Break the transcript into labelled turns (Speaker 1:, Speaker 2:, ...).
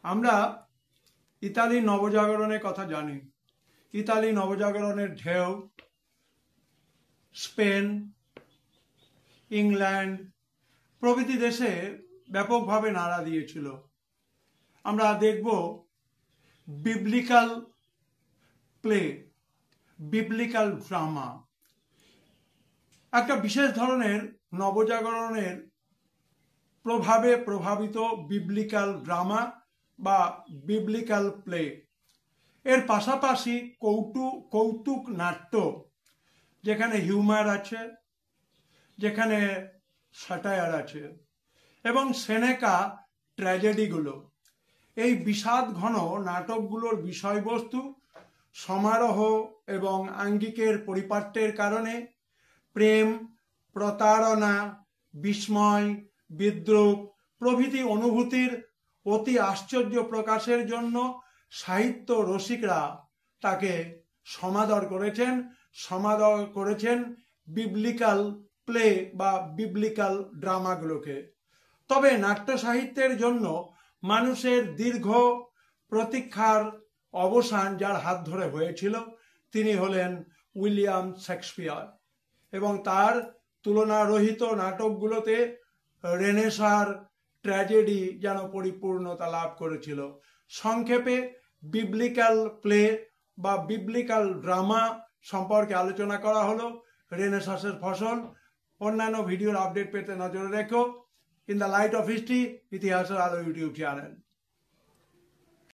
Speaker 1: আমরা ইতালি নবজাগরণের কথা জানি। ইতালি নবজাগরণের ঢেউ স্পেন, ইংল্যান্ড প্রভৃতি দেশে ব্যাপকভাবে নাড়া দিয়েছিল। আমরা দেখব বিবলিক্যাল প্লে, বিবলিক্যাল ড্রামা, একটা বিশেষ ধরনের নবজাগরণের প্রভাবে প্রভাবিত বিবলিক্যাল ড্রামা বা বিবলিক্যাল প্লে। এর পাশাপাশি কৌতুক নাট্য, যেখানে হিউমার আছে, যেখানে স্যাটায়ার আছে, এবং সেনেকা ট্র্যাজেডিগুলো। এই বিষাদ ঘন নাটকগুলোর বিষয়বস্তু সমারোহ এবং আঙ্গিকের পরিপাট্যের কারণে প্রেম, প্রতারণা, বিস্ময়, বিদ্রুপ প্রভৃতি অনুভূতির অতি আশ্চর্য প্রকাশের জন্য সাহিত্য রসিকরা তাকে সমাদর করেছেন বিবলিক্যাল প্লে বা বিবলিক্যাল ড্রামাগুলোকে। তবে নাট্য সাহিত্যের জন্য মানুষের দীর্ঘ প্রতীক্ষার অবসান যার হাত ধরে হয়েছিল তিনি হলেন উইলিয়াম শেক্সপিয়ার, এবং তার তুলনারহিত নাটকগুলোতে রেনেসাঁর ট্র্যাজেডি যেন পরিপূর্ণতা লাভ করেছিল। সংক্ষেপে বিবলিক্যাল প্লে বা বিবলিক্যাল ড্রামা সম্পর্কে আলোচনা করা হলো। রেনেসাঁসের ফসল। অন্যান্য ভিডিওর আপডেট পেতে নজরে রেখো in the light off history, ইতিহাসের আলো ইউটিউব চ্যানেল।